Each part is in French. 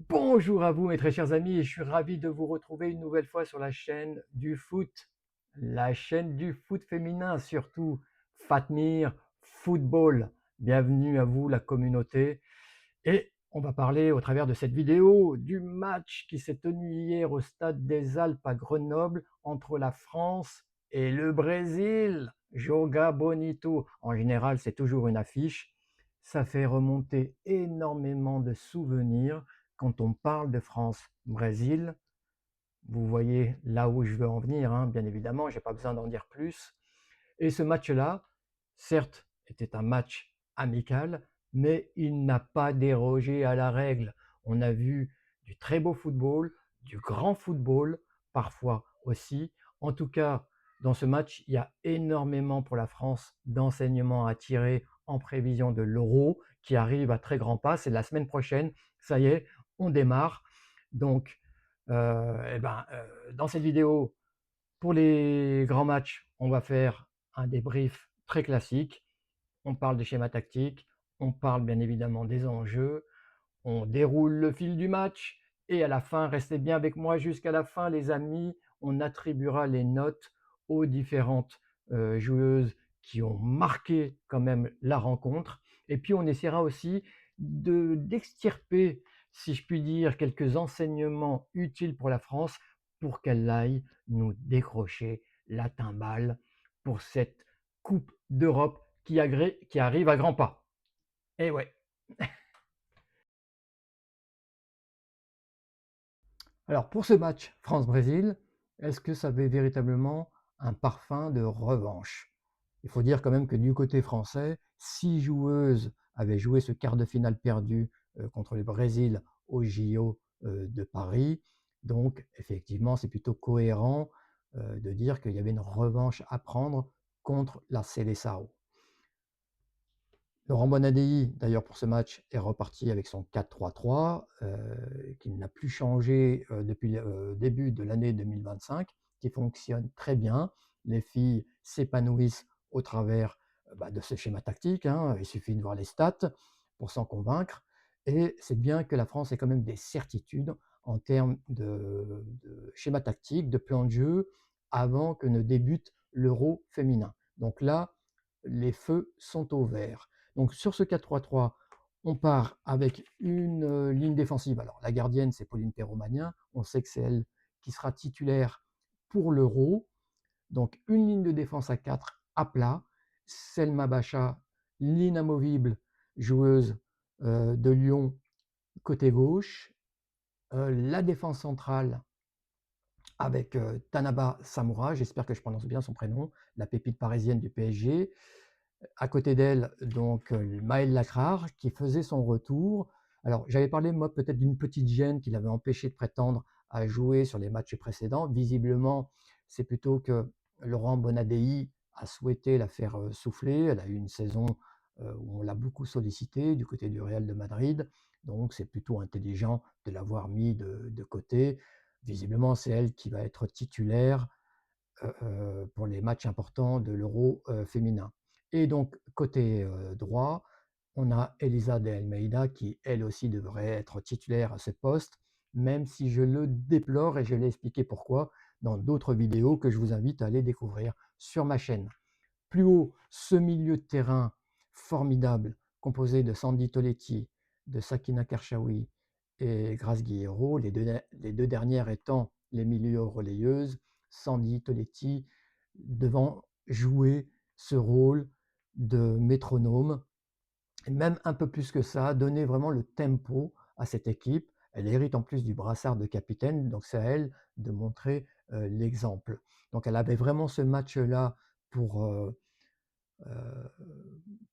Bonjour à vous mes très chers amis et je suis ravi de vous retrouver une nouvelle fois sur la chaîne du foot féminin surtout, Fatmir Football. Bienvenue à vous la communauté et on va parler au travers de cette vidéo du match qui s'est tenu hier au stade des Alpes à Grenoble entre la France et le Brésil. Joga Bonito. En général, c'est toujours une affiche. Ça fait remonter énormément de souvenirs quand on parle de France-Brésil. Vous voyez là où je veux en venir, hein, bien évidemment, je n'ai pas besoin d'en dire plus. Et ce match-là, certes, était un match amical, mais il n'a pas dérogé à la règle. On a vu du très beau football, du grand football, parfois aussi. En tout cas, dans ce match, il y a énormément pour la France d'enseignements à tirer en prévision de l'Euro qui arrive à très grands pas. C'est la semaine prochaine, ça y est, on démarre. Donc, dans cette vidéo, pour les grands matchs, on va faire un débrief très classique. On parle des schémas tactiques, on parle bien évidemment des enjeux, on déroule le fil du match et à la fin, restez bien avec moi jusqu'à la fin les amis, on attribuera les notes aux différentes joueuses qui ont marqué quand même la rencontre. Et puis on essaiera aussi d'extirper, si je puis dire, quelques enseignements utiles pour la France pour qu'elle aille nous décrocher la timbale pour cette Coupe d'Europe qui arrive à grands pas. Et ouais. Alors pour ce match France-Brésil, est-ce que ça avait véritablement un parfum de revanche? Il faut dire quand même que du côté français, 6 joueuses avaient joué ce quart de finale perdu contre le Brésil au JO de Paris. Donc effectivement, c'est plutôt cohérent de dire qu'il y avait une revanche à prendre contre la Seleção. Laurent Bonadei, d'ailleurs pour ce match, est reparti avec son 4-3-3, qu'il n'a plus changé depuis le début de l'année 2025, qui fonctionne très bien. Les filles s'épanouissent au travers de ce schéma tactique, hein. Il suffit de voir les stats pour s'en convaincre. Et c'est bien que la France ait quand même des certitudes en termes de schéma tactique, de plan de jeu, avant que ne débute l'Euro féminin. Donc là, les feux sont au vert. Donc sur ce 4-3-3, on part avec une ligne défensive. Alors la gardienne, c'est Pauline Perromagnin. On sait que c'est elle qui sera titulaire pour l'Euro. Donc une ligne de défense à 4 à plat. Selma Bacha, l'inamovible joueuse de Lyon, côté gauche. La défense centrale avec Tanaba Samoura, j'espère que je prononce bien son prénom, la pépite parisienne du PSG. À côté d'elle, donc Maëlle Lacrard, qui faisait son retour. Alors, j'avais parlé, moi, peut-être d'une petite gêne qui l'avait empêché de prétendre à jouer sur les matchs précédents. Visiblement, c'est plutôt que Laurent Bonadei a souhaité la faire souffler. Elle a eu une saison où on l'a beaucoup sollicitée du côté du Real de Madrid. Donc, c'est plutôt intelligent de l'avoir mis de côté. Visiblement, c'est elle qui va être titulaire pour les matchs importants de l'Euro féminin. Et donc, côté droit, on a Elisa de Almeida qui, elle aussi, devrait être titulaire à ce poste, même si je le déplore et je l'ai expliqué pourquoi dans d'autres vidéos que je vous invite à aller découvrir sur ma chaîne. Plus haut, ce milieu de terrain formidable, composé de Sandy Toletti, de Sakina Kershawi et Grace Guillerot, les deux dernières étant les milieux relayeuses, Sandy Toletti devant jouer ce rôle de métronome, et même un peu plus que ça, donner vraiment le tempo à cette équipe. Elle hérite en plus du brassard de capitaine, donc c'est à elle de montrer l'exemple. Donc elle avait vraiment ce match-là pour, euh, euh,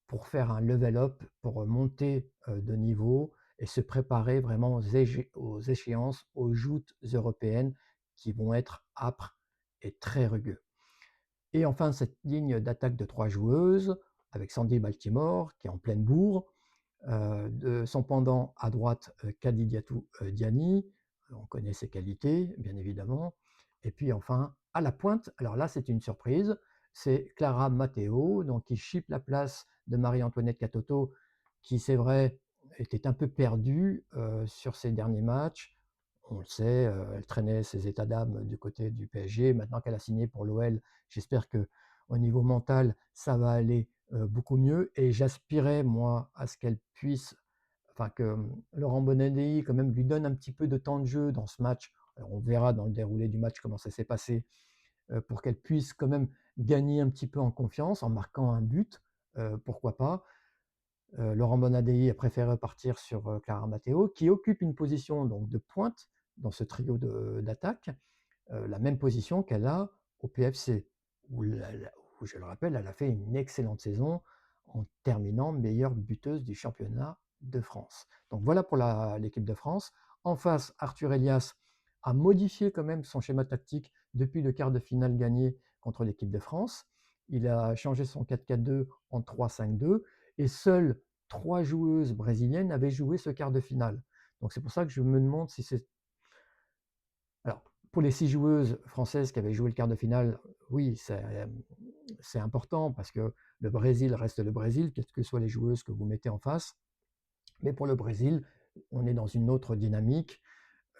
pour faire un level up, pour monter de niveau et se préparer vraiment aux échéances, aux joutes européennes qui vont être âpres et très rugueux. Et enfin, cette ligne d'attaque de 3 joueuses, avec Sandy Baltimore, qui est en pleine bourre, de son pendant à droite, Kadidiatou Diani, on connaît ses qualités, bien évidemment. Et puis enfin, à la pointe, alors là, c'est une surprise, c'est Clara Matteo, donc qui chipe la place de Marie-Antoinette Katoto, qui, c'est vrai, était un peu perdue sur ces derniers matchs. On le sait, elle traînait ses états d'âme du côté du PSG. Maintenant qu'elle a signé pour l'OL, j'espère qu'au niveau mental, ça va aller beaucoup mieux. Et j'aspirais, moi, à ce qu'elle puisse, enfin que Laurent Bonadei, quand même, lui donne un petit peu de temps de jeu dans ce match. Alors, on verra dans le déroulé du match comment ça s'est passé, pour qu'elle puisse quand même gagner un petit peu en confiance en marquant un but, pourquoi pas. Laurent Bonadei a préféré partir sur Clara Matteo, qui occupe une position donc de pointe dans ce trio d'attaque, la même position qu'elle a au PFC, où je le rappelle, elle a fait une excellente saison en terminant meilleure buteuse du championnat de France. Donc voilà pour l'équipe de France. En face, Arthur Elias a modifié quand même son schéma tactique depuis le quart de finale gagné contre l'équipe de France. Il a changé son 4-4-2 en 3-5-2 et seules 3 joueuses brésiliennes avaient joué ce quart de finale. Donc c'est pour ça que je me demande si c'est... Alors, pour les 6 joueuses françaises qui avaient joué le quart de finale, oui, c'est important parce que le Brésil reste le Brésil, quelles que soient les joueuses que vous mettez en face. Mais pour le Brésil, on est dans une autre dynamique.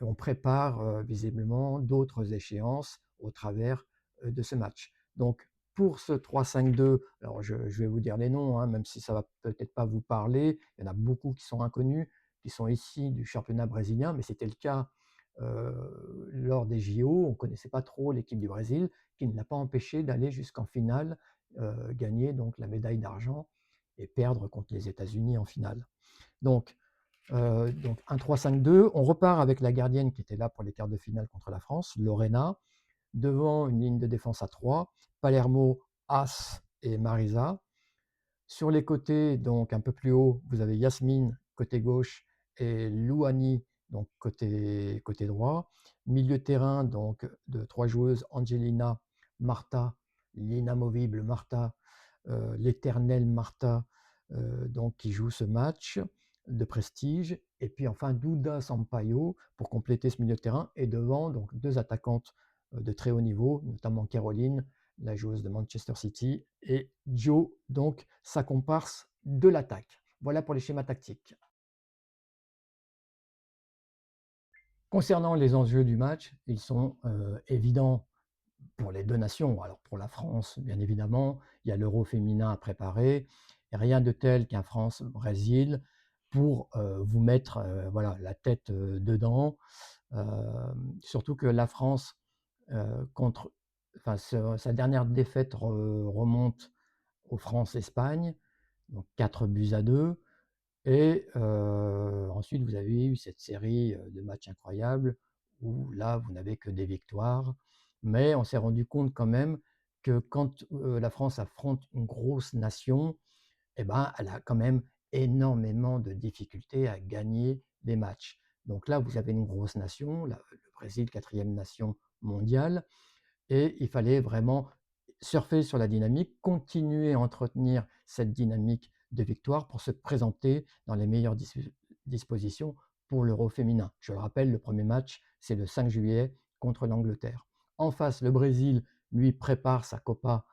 On prépare visiblement d'autres échéances au travers de ce match. Donc, pour ce 3-5-2, alors je vais vous dire les noms, hein, même si ça va peut-être pas vous parler. Il y en a beaucoup qui sont inconnus, qui sont ici du championnat brésilien, mais c'était le cas lors des JO. On ne connaissait pas trop l'équipe du Brésil, qui ne l'a pas empêché d'aller jusqu'en finale, gagner donc la médaille d'argent et perdre contre les États-Unis en finale. Donc un 3-5-2, on repart avec la gardienne qui était là pour les quarts de finale contre la France, Lorena, devant une ligne de défense à 3, Palermo, As et Marisa. Sur les côtés, donc un peu plus haut, vous avez Yasmine côté gauche et Louani donc côté droit. Milieu de terrain donc de 3 joueuses, Angelina, Marta, l'inamovible Marta, l'éternelle Marta, donc qui joue ce match de prestige. Et puis enfin Douda Sampaio pour compléter ce milieu de terrain. Et devant, donc 2 attaquantes de très haut niveau, notamment Caroline, la joueuse de Manchester City, et Joe, donc sa comparse de l'attaque. Voilà pour les schémas tactiques. Concernant les enjeux du match, ils sont évidents pour les deux nations. Alors pour la France, bien évidemment, il y a l'Euro féminin à préparer. Et rien de tel qu'un France-Brésil pour vous mettre voilà, la tête dedans. Surtout que la France, contre, enfin, sa dernière défaite remonte aux France-Espagne, donc 4-2. Et ensuite, vous avez eu cette série de matchs incroyables où là, vous n'avez que des victoires. Mais on s'est rendu compte quand même que quand la France affronte une grosse nation, eh ben, elle a quand même énormément de difficultés à gagner des matchs. Donc là, vous avez une grosse nation, le Brésil, quatrième nation mondiale, et il fallait vraiment surfer sur la dynamique, continuer à entretenir cette dynamique de victoire pour se présenter dans les meilleures dispositions pour l'Euro féminin. Je le rappelle, le premier match, c'est le 5 juillet contre l'Angleterre. En face, le Brésil, lui, prépare sa Copa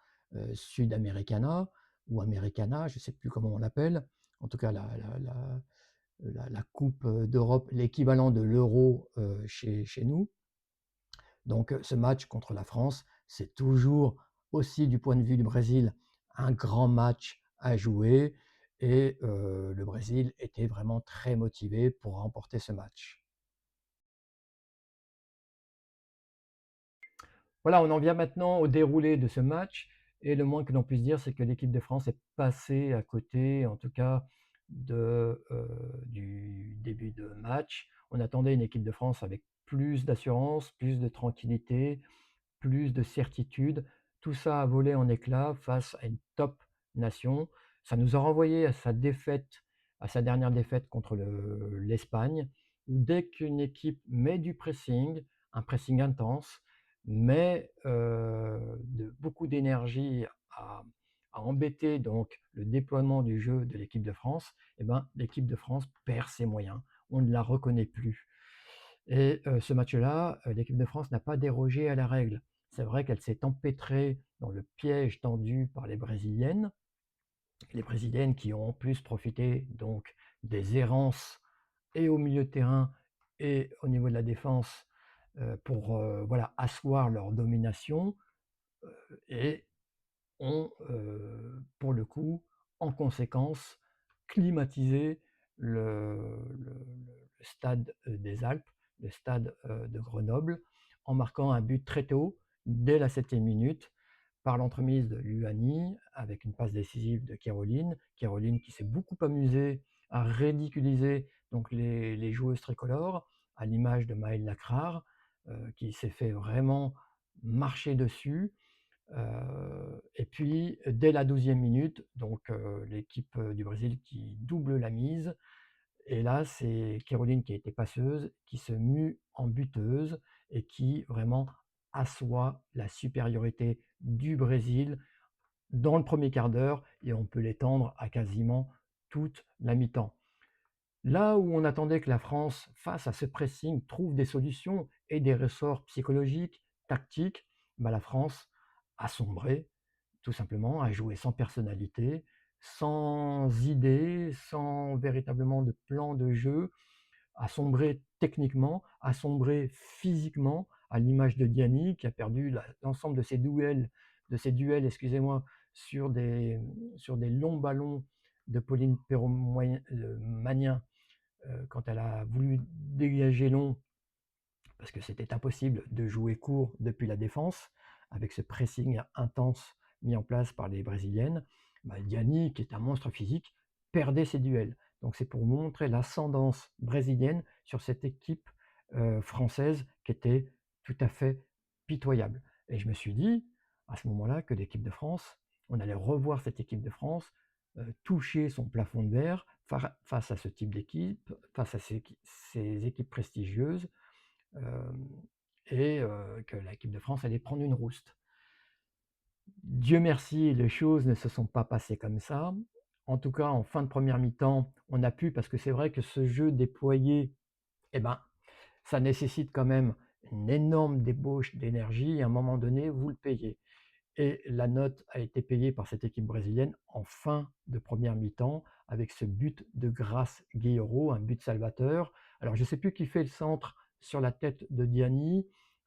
Sudamericana ou Americana, je ne sais plus comment on l'appelle, en tout cas la Coupe d'Europe, l'équivalent de l'Euro chez nous. Donc ce match contre la France, c'est toujours aussi du point de vue du Brésil un grand match à jouer et le Brésil était vraiment très motivé pour remporter ce match. Voilà, on en vient maintenant au déroulé de ce match et le moins que l'on puisse dire, c'est que l'équipe de France est passée à côté, en tout cas du début de match. On attendait une équipe de France avec plus d'assurance, plus de tranquillité, plus de certitude. Tout ça a volé en éclats face à une top nation. Ça nous a renvoyé à sa défaite, à sa dernière défaite contre l'Espagne, où dès qu'une équipe met du pressing, un pressing intense, met beaucoup d'énergie à, à embêter donc le déploiement du jeu de l'équipe de France, eh ben, l'équipe de France perd ses moyens. On ne la reconnaît plus. Et ce match-là, l'équipe de France n'a pas dérogé à la règle. C'est vrai qu'elle s'est empêtrée dans le piège tendu par les Brésiliennes, Les brésiliennes qui ont en plus profité donc des errances et au milieu de terrain et au niveau de la défense, pour, voilà, asseoir leur domination, et ont, pour le coup, en conséquence, climatisé le stade, des Alpes, le stade, de Grenoble, en marquant un but très tôt, dès la 7e minute, par l'entremise de Luani, avec une passe décisive de Caroline. Caroline qui s'est beaucoup amusée à ridiculiser donc les joueuses tricolores, à l'image de Maëlle Lacrard, qui s'est fait vraiment marcher dessus. Et puis dès la 12e minute, donc l'équipe, du Brésil qui double la mise, et là c'est Caroline qui a été passeuse, qui se mue en buteuse et qui vraiment assoit la supériorité du Brésil dans le premier quart d'heure, et on peut l'étendre à quasiment toute la mi-temps. Là où on attendait que la France, face à ce pressing, trouve des solutions et des ressorts psychologiques, tactiques, bah, la France a sombré, tout simplement, a joué sans personnalité, sans idée, sans véritablement de plan de jeu, a sombré techniquement, a sombré physiquement, à l'image de Diani qui a perdu l'ensemble de ses duels, excusez-moi, sur des longs ballons de Pauline Perromagnin, quand elle a voulu dégager long, parce que c'était impossible de jouer court depuis la défense, avec ce pressing intense mis en place par les Brésiliennes. Bah, Diani, qui est un monstre physique, perdait ses duels. Donc c'est pour montrer l'ascendance brésilienne sur cette équipe française qui était tout à fait pitoyable. Et je me suis dit, à ce moment-là, que l'équipe de France, on allait revoir cette équipe de France toucher son plafond de verre face à ce type d'équipe, face à ces équipes prestigieuses, et que l'équipe de France allait prendre une rouste. Dieu merci, les choses ne se sont pas passées comme ça. En tout cas, en fin de première mi-temps, on a pu, parce que c'est vrai que ce jeu déployé, eh ben, ça nécessite quand même une énorme débauche d'énergie, et à un moment donné, vous le payez. Et la note a été payée par cette équipe brésilienne en fin de première mi-temps, avec ce but de Grace Guerreiro, un but salvateur. Alors je ne sais plus qui fait le centre sur la tête de Diani,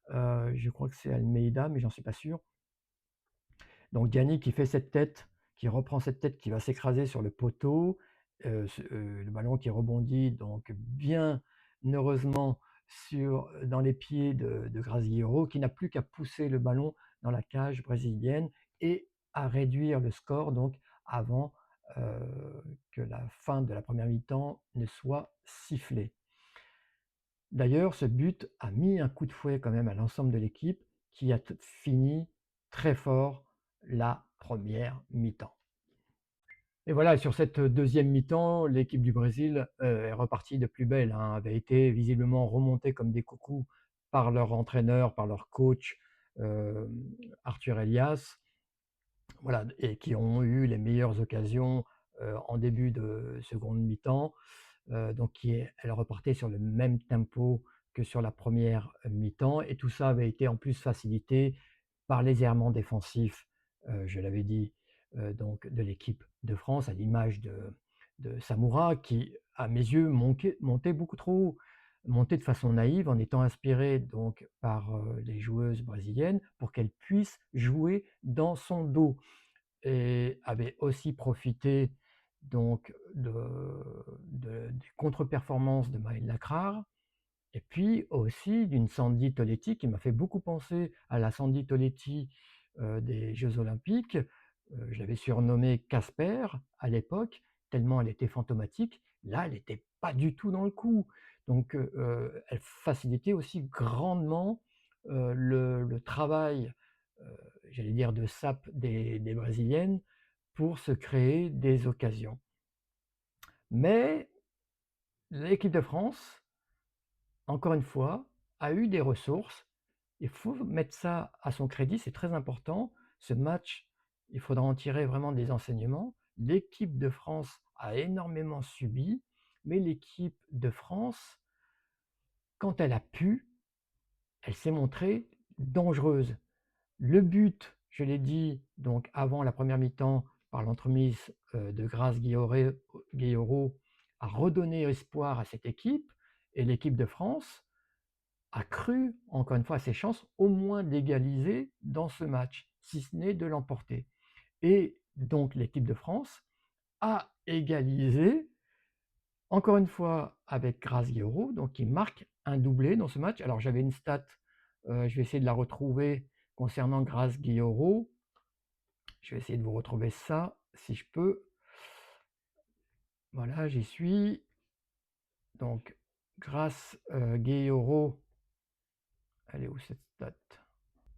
je crois que c'est Almeida, mais j'en suis pas sûr. Donc Diani qui fait cette tête, qui reprend cette tête qui va s'écraser sur le poteau, le ballon qui rebondit donc bien heureusement dans les pieds de Graziero, qui n'a plus qu'à pousser le ballon dans la cage brésilienne et à réduire le score donc avant que la fin de la première mi-temps ne soit sifflée. D'ailleurs, ce but a mis un coup de fouet quand même à l'ensemble de l'équipe, qui a fini très fort la première mi-temps. Et voilà, sur cette deuxième mi-temps, l'équipe du Brésil est repartie de plus belle, hein, avait été visiblement remontée comme des coucous par leur entraîneur, par leur coach, euh, Arthur Elias, voilà, et qui ont eu les meilleures occasions en début de seconde mi-temps. Donc elle repartait sur le même tempo que sur la première mi-temps, et tout ça avait été en plus facilité par les errements défensifs, je l'avais dit, donc de l'équipe de France, à l'image de Samoura, qui, à mes yeux, montait beaucoup trop haut, montait de façon naïve, en étant inspiré donc par les joueuses brésiliennes pour qu'elles puissent jouer dans son dos, et avait aussi profité donc des contre-performances de Maëlle Lacrard, et puis aussi d'une Sandy Toletti qui m'a fait beaucoup penser à la Sandy Toletti des Jeux Olympiques. Je l'avais surnommée Casper à l'époque, tellement elle était fantomatique. Là, elle n'était pas du tout dans le coup. Donc, elle facilitait aussi grandement le travail, j'allais dire, de sape des Brésiliennes pour se créer des occasions. Mais l'équipe de France, encore une fois, a eu des ressources. Il faut mettre ça à son crédit, c'est très important. Ce match, il faudra en tirer vraiment des enseignements. L'équipe de France a énormément subi, mais l'équipe de France, quand elle a pu, elle s'est montrée dangereuse. Le but, je l'ai dit, donc avant la première mi-temps, par l'entremise de Grace Guillaureau, a redonné espoir à cette équipe, et l'équipe de France a cru, encore une fois, à ses chances, au moins d'égaliser dans ce match, si ce n'est de l'emporter. Et donc l'équipe de France a égalisé, encore une fois avec Grace Guillaureau, donc qui marque un doublé dans ce match. Alors j'avais une stat, je vais essayer de la retrouver concernant Grace Guillaureau. Je vais essayer de vous retrouver ça, si je peux. Voilà, j'y suis. Donc, Grace Guillaureau, elle est où cette stat?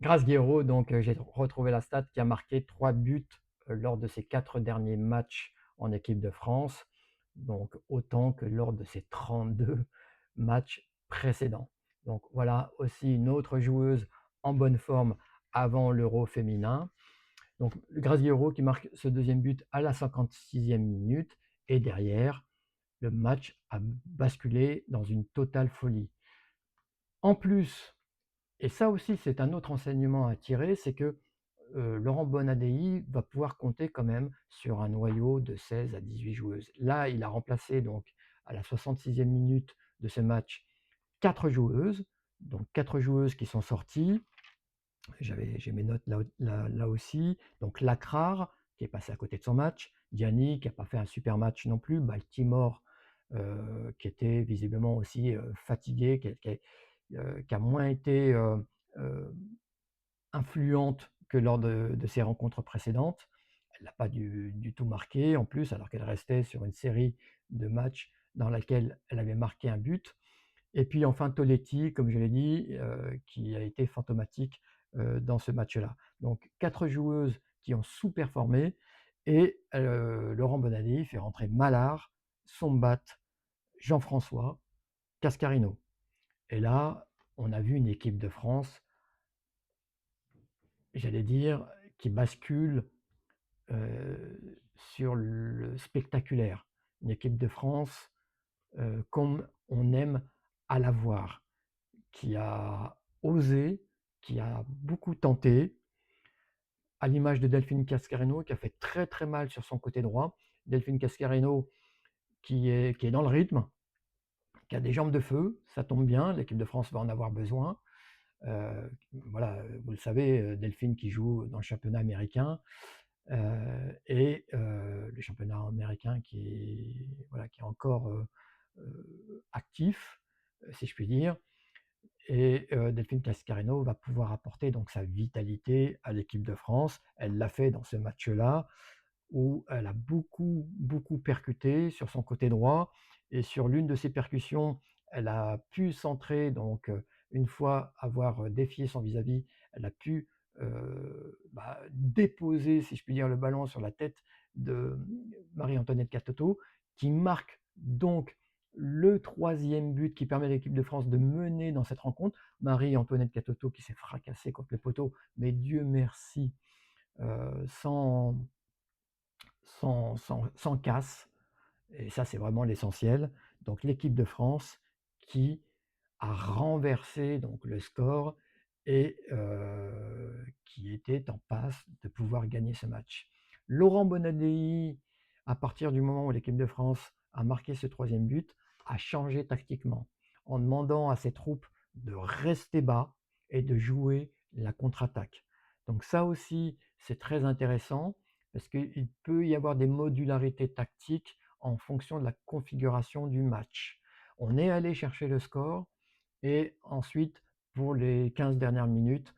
Grace Guillaureau, donc j'ai retrouvé la stat, qui a marqué 3 buts lors de ses 4 derniers matchs en équipe de France, donc autant que lors de ses 32 matchs précédents. Donc voilà aussi une autre joueuse en bonne forme avant l'Euro féminin. Donc Grace Guillaureau qui marque ce deuxième but à la 56e minute, et derrière, le match a basculé dans une totale folie. En plus, et ça aussi c'est un autre enseignement à tirer, c'est que Laurent Bonadei va pouvoir compter quand même sur un noyau de 16 à 18 joueuses. Là, il a remplacé donc à la 66e minute de ce match 4 joueuses, donc 4 joueuses qui sont sorties. J'ai mes notes là aussi. Donc Lacrar, qui est passé à côté de son match, Gianni, qui n'a pas fait un super match non plus, Baltimore, qui était visiblement aussi fatigué, qui a moins été influente que lors de ses rencontres précédentes. Elle n'a pas du tout marqué en plus, alors qu'elle restait sur une série de matchs dans laquelle elle avait marqué un but. Et puis enfin Toletti, comme je l'ai dit, qui a été fantomatique dans ce match-là. Donc 4 joueuses qui ont sous-performé, et Laurent Bonadei fait rentrer Mallard, Sombat, Jean-François, Cascarino. Et là, on a vu une équipe de France, j'allais dire, qui bascule sur le spectaculaire. Une équipe de France comme on aime à la voir, qui a osé, qui a beaucoup tenté, à l'image de Delphine Cascarino, qui a fait très très mal sur son côté droit. Delphine Cascarino qui est dans le rythme, qui a des jambes de feu, ça tombe bien, l'équipe de France va en avoir besoin. Voilà, vous le savez, Delphine qui joue dans le championnat américain, et le championnat américain voilà, qui est encore actif, si je puis dire. Et Delphine Cascarino va pouvoir apporter donc sa vitalité à l'équipe de France. Elle l'a fait dans ce match-là, où elle a beaucoup, beaucoup percuté sur son côté droit, et sur l'une de ses percussions, elle a pu centrer, donc une fois avoir défié son vis-à-vis, elle a pu déposer, si je puis dire, le ballon sur la tête de Marie-Antoinette Katoto, qui marque donc le 3e but qui permet à l'équipe de France de mener dans cette rencontre. Marie-Antoinette Katoto qui s'est fracassée contre le poteau, mais Dieu merci, sans casse, et ça c'est vraiment l'essentiel. Donc l'équipe de France qui a renversé donc le score, et qui était en passe de pouvoir gagner ce match. Laurent Bonadei, à partir du moment où l'équipe de France a marqué ce 3e but, a changé tactiquement, en demandant à ses troupes de rester bas et de jouer la contre-attaque. Donc ça aussi, c'est très intéressant, parce qu'il peut y avoir des modularités tactiques en fonction de la configuration du match. On est allé chercher le score, et ensuite, pour les 15 dernières minutes,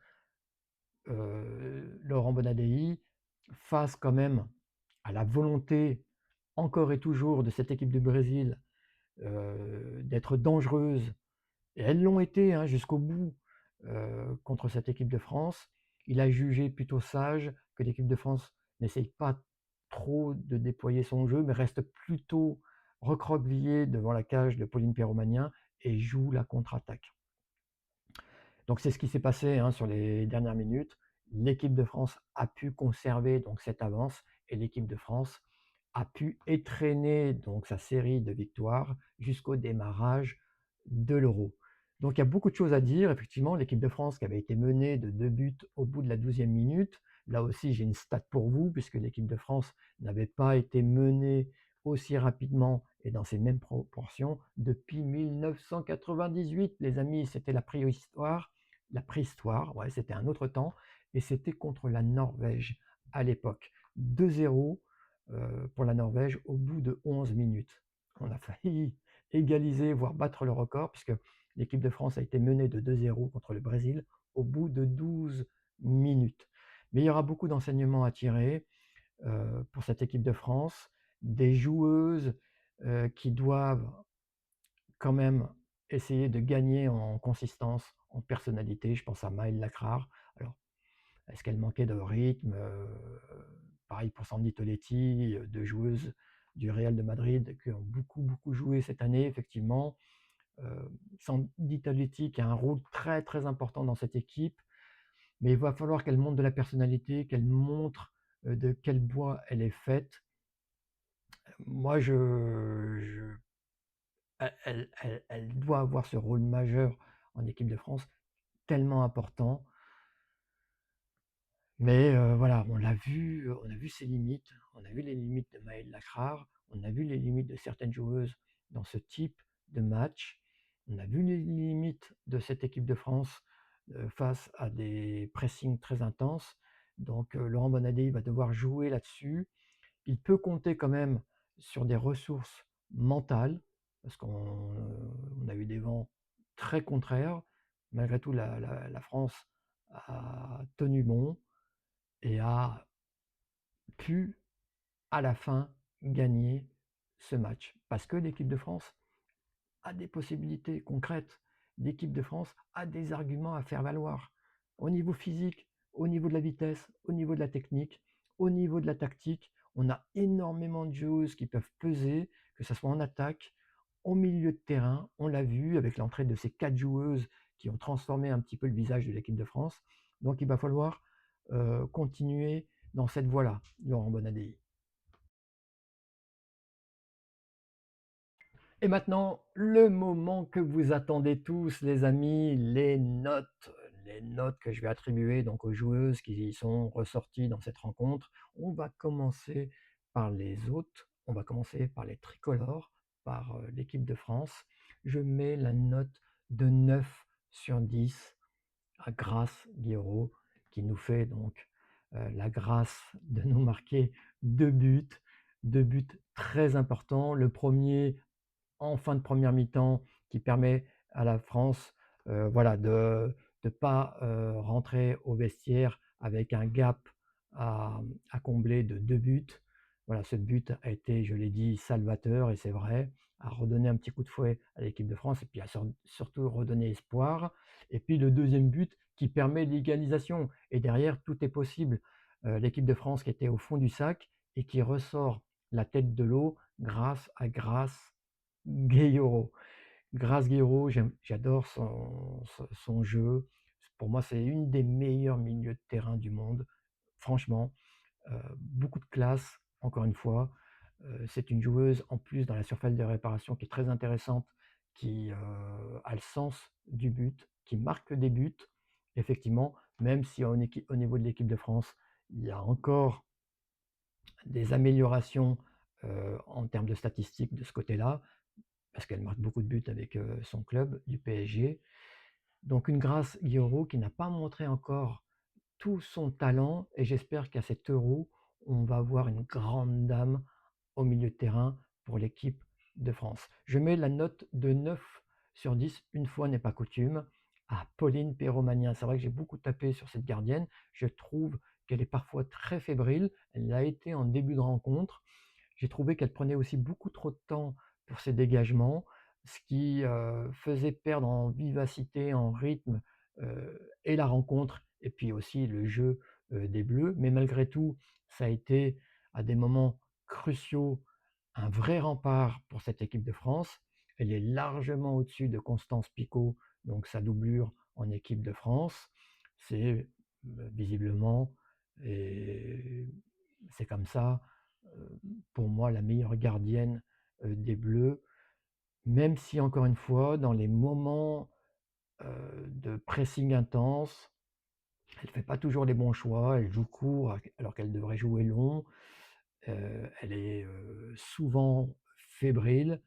Laurent Bonadei, face quand même à la volonté encore et toujours de cette équipe du Brésil d'être dangereuse, et elles l'ont été jusqu'au bout contre cette équipe de France, il a jugé plutôt sage que l'équipe de France n'essaye pas trop de déployer son jeu, mais reste plutôt recroquevillée devant la cage de Pauline Perromagnin et joue la contre-attaque. Donc c'est ce qui s'est passé sur les dernières minutes. L'équipe de France a pu conserver donc cette avance, et l'équipe de France a pu étreiner donc sa série de victoires jusqu'au démarrage de l'Euro. Donc il y a beaucoup de choses à dire. Effectivement, l'équipe de France qui avait été menée de 2 buts au bout de la 12e minute, Là aussi, j'ai une stat pour vous, puisque l'équipe de France n'avait pas été menée aussi rapidement et dans ces mêmes proportions depuis 1998, les amis. C'était la préhistoire, ouais, c'était un autre temps, et c'était contre la Norvège à l'époque. 2-0 pour la Norvège au bout de 11 minutes. On a failli égaliser, voire battre le record, puisque l'équipe de France a été menée de 2-0 contre le Brésil au bout de 12 minutes. Mais il y aura beaucoup d'enseignements à tirer pour cette équipe de France, des joueuses qui doivent quand même essayer de gagner en consistance, en personnalité. Je pense à Maëlle Lacrard. Alors, est-ce qu'elle manquait de rythme? Pareil pour Sandy Toletti, deux joueuses du Real de Madrid qui ont beaucoup, beaucoup joué cette année, effectivement. Sandy Toletti qui a un rôle très, très important dans cette équipe, mais il va falloir qu'elle montre de la personnalité, qu'elle montre de quel bois elle est faite. Moi, elle doit avoir ce rôle majeur en équipe de France, tellement important. Mais voilà, on a vu ses limites, on a vu les limites de Maëlle Lacrard, on a vu les limites de certaines joueuses dans ce type de match, on a vu les limites de cette équipe de France face à des pressings très intenses. Donc Laurent Bonadé va devoir jouer là-dessus. Il peut compter quand même sur des ressources mentales, parce qu'on a eu des vents très contraires. Malgré tout, la France a tenu bon et a pu, à la fin, gagner ce match. Parce que l'équipe de France a des possibilités concrètes. L'équipe de France a des arguments à faire valoir. Au niveau physique, au niveau de la vitesse, au niveau de la technique, au niveau de la tactique, on a énormément de joueuses qui peuvent peser, que ce soit en attaque, au milieu de terrain. On l'a vu avec l'entrée de ces 4 joueuses qui ont transformé un petit peu le visage de l'équipe de France. Donc il va falloir continuer dans cette voie-là, Laurent Bonadei. Et maintenant, le moment que vous attendez tous, les amis, les notes. Les notes que je vais attribuer donc aux joueuses qui sont ressorties dans cette rencontre. On va commencer par les hôtes, on va commencer par les tricolores, par l'équipe de France. Je mets la note de 9 sur 10 à Grace Guiraud, qui nous fait donc la grâce de nous marquer deux buts très importants. Le premier en fin de première mi-temps qui permet à la France voilà, de ne pas rentrer au vestiaire avec un gap à combler de 2 buts. Voilà, ce but a été, je l'ai dit, salvateur, et c'est vrai, a redonné un petit coup de fouet à l'équipe de France, et puis a surtout redonné espoir. Et puis le deuxième but qui permet l'égalisation. Et derrière, tout est possible. L'équipe de France qui était au fond du sac et qui ressort la tête de l'eau grâce à Grace Gueyoro. Grace Gueyoro, j'adore son jeu. Pour moi, c'est une des meilleures milieux de terrain du monde. Franchement, beaucoup de classe, encore une fois. C'est une joueuse, en plus, dans la surface de réparation, qui est très intéressante, qui a le sens du but, qui marque des buts. Effectivement, même si au niveau de l'équipe de France, il y a encore des améliorations en termes de statistiques de ce côté-là, parce qu'elle marque beaucoup de buts avec son club du PSG. Donc une Grace Guiraud qui n'a pas montré encore tout son talent, et j'espère qu'à cet Euro, on va avoir une grande dame au milieu de terrain pour l'équipe de France. Je mets la note de 9 sur 10, une fois n'est pas coutume, à Pauline Perromagnin. C'est vrai que j'ai beaucoup tapé sur cette gardienne. Je trouve qu'elle est parfois très fébrile. Elle l'a été en début de rencontre. J'ai trouvé qu'elle prenait aussi beaucoup trop de temps pour ses dégagements, ce qui faisait perdre en vivacité, en rythme, et la rencontre, et puis aussi le jeu des Bleus. Mais malgré tout, ça a été à des moments cruciaux un vrai rempart pour cette équipe de France. Elle est largement au-dessus de Constance Picot, donc sa doublure en équipe de France. C'est visiblement, et c'est comme ça, pour moi, la meilleure gardienne des Bleus, même si, encore une fois, dans les moments de pressing intense, Elle fait pas toujours les bons choix, elle joue court alors qu'elle devrait jouer long, elle est, souvent fébrile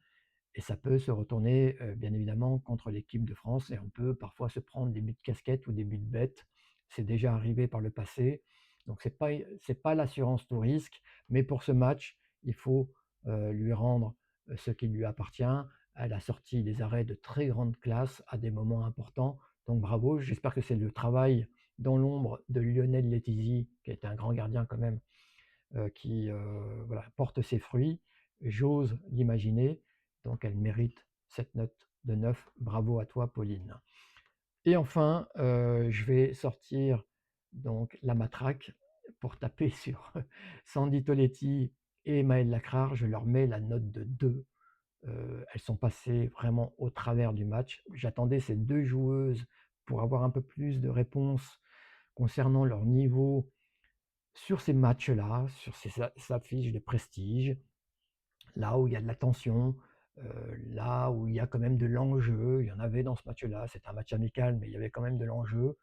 et ça peut se retourner, bien évidemment contre l'équipe de France et on peut parfois se prendre des buts de casquette ou des buts de bête. C'est déjà arrivé par le passé, donc c'est pas l'assurance tout risque, mais pour ce match, il faut, lui rendre, ce qui lui appartient. Elle a sorti des arrêts de très grande classe à des moments importants, donc bravo. J'espère que c'est le travail dans l'ombre de Lionel Letizy, qui est un grand gardien quand même, qui, voilà, porte ses fruits. J'ose l'imaginer, donc elle mérite cette note de 9. Bravo à toi, Pauline. Et enfin, je vais sortir donc la matraque pour taper sur Sandy Toletti et Maëlle Lacrard. Je leur mets la note de 2. Elles sont passées vraiment au travers du match. J'attendais ces 2 joueuses pour avoir un peu plus de réponses concernant leur niveau sur ces matchs-là, sur ces affiches de prestige, là où il y a de la tension, là où il y a quand même de l'enjeu. Il y en avait dans ce match-là, c'était un match amical, mais il y avait quand même de l'enjeu.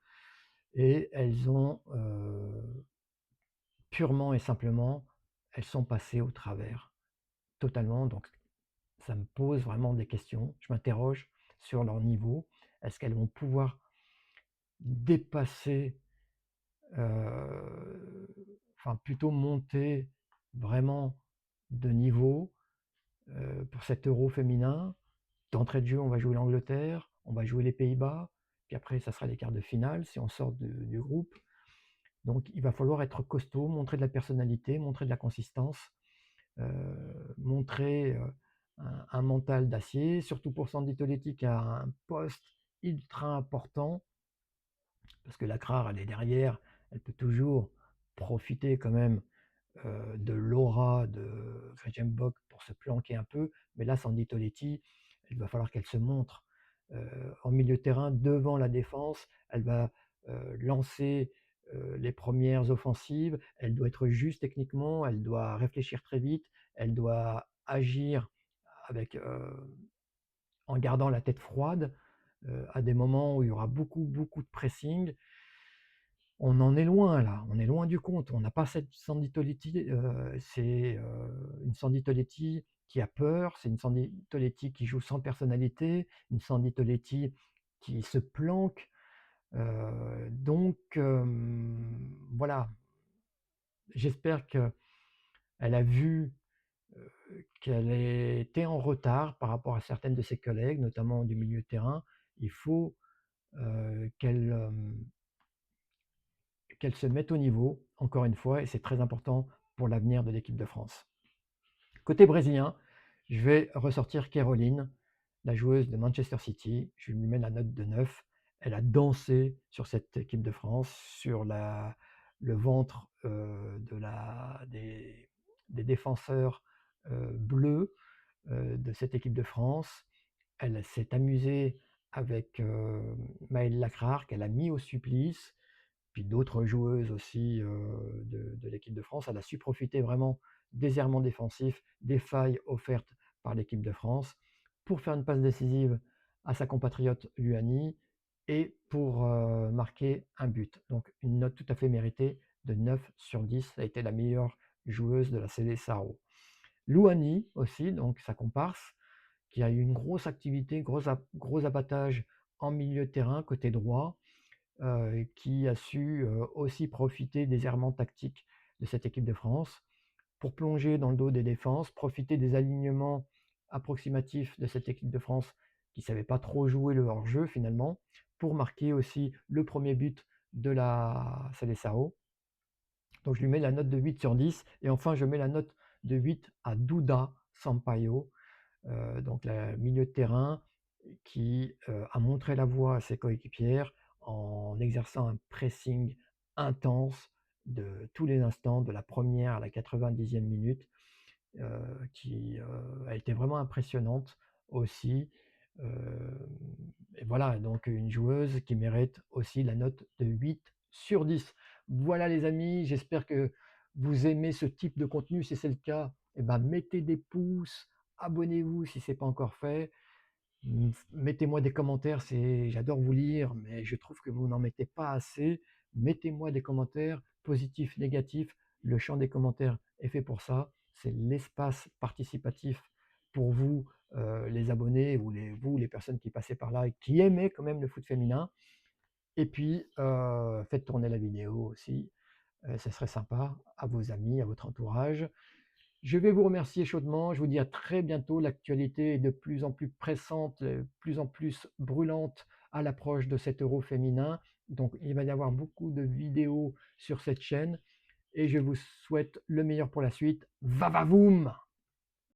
Et elles ont, purement et simplement, elles sont passées au travers, totalement. Donc ça me pose vraiment des questions. Je m'interroge sur leur niveau. Est-ce qu'elles vont pouvoir dépasser, enfin plutôt monter vraiment de niveau pour cet Euro féminin? D'entrée de jeu, on va jouer l'Angleterre, on va jouer les Pays-Bas, puis après, ça sera les quarts de finale si on sort du groupe. Donc, il va falloir être costaud, montrer de la personnalité, montrer de la consistance, montrer un mental d'acier, surtout pour Sandy Toletti qui a un poste ultra important, parce que la Crare, elle est derrière, elle peut toujours profiter quand même de l'aura de Gretchen Bock pour se planquer un peu, mais là, Sandy Toletti, il va falloir qu'elle se montre en milieu de terrain devant la défense. Elle va lancer les premières offensives. Elle doit être juste techniquement. Elle doit réfléchir très vite. Elle doit agir avec, en gardant la tête froide à des moments où il y aura beaucoup, beaucoup de pressing. On en est loin là, on est loin du compte. On n'a pas cette Sandy Toletti, c'est une Sandy Toletti qui a peur, c'est une Sandy Toletti qui joue sans personnalité, une Sandy Toletti qui se planque. Donc voilà, j'espère qu'elle a vu qu'elle était en retard par rapport à certaines de ses collègues, notamment du milieu de terrain. Il faut qu'elle se mette au niveau, encore une fois, et c'est très important pour l'avenir de l'équipe de France. Côté brésilien, je vais ressortir Caroline, la joueuse de Manchester City. Je lui mets la note de 9. Elle a dansé sur cette équipe de France, sur le ventre des défenseurs bleus de cette équipe de France. Elle s'est amusée avec Maëlle Lacrard, qu'elle a mis au supplice, puis d'autres joueuses aussi de l'équipe de France. Elle a su profiter vraiment des errements défensifs, des failles offertes par l'équipe de France pour faire une passe décisive à sa compatriote Luani et pour marquer un but. Donc une note tout à fait méritée de 9 sur 10. Ça a été la meilleure joueuse de la Seleção. Luani aussi, donc sa comparse, qui a eu une grosse activité, gros abattage en milieu de terrain, côté droit, qui a su aussi profiter des errements tactiques de cette équipe de France pour plonger dans le dos des défenses, profiter des alignements approximatifs de cette équipe de France qui ne savait pas trop jouer le hors-jeu finalement, pour marquer aussi le premier but de la Seleção. Donc je lui mets la note de 8 sur 10. Et enfin, je mets la note de 8 à Duda Sampaio, donc le milieu de terrain qui a montré la voie à ses coéquipières en exerçant un pressing intense de tous les instants, de la première à la 90e minute, qui a été vraiment impressionnante aussi. Et voilà, donc une joueuse qui mérite aussi la note de 8 sur 10. Voilà les amis, j'espère que vous aimez ce type de contenu. Si c'est le cas, eh ben, mettez des pouces, abonnez-vous si ce n'est pas encore fait. Mettez-moi des commentaires, j'adore vous lire, mais je trouve que vous n'en mettez pas assez. Mettez-moi des commentaires positifs, négatifs. Le champ des commentaires est fait pour ça. C'est l'espace participatif pour vous, les abonnés ou vous, les personnes qui passaient par là et qui aimaient quand même le foot féminin. Et puis, faites tourner la vidéo aussi, ce serait sympa, à vos amis, à votre entourage. Je vais vous remercier chaudement, je vous dis à très bientôt. L'actualité est de plus en plus pressante, de plus en plus brûlante à l'approche de cet Euro féminin. Donc il va y avoir beaucoup de vidéos sur cette chaîne et je vous souhaite le meilleur pour la suite. Va va voum!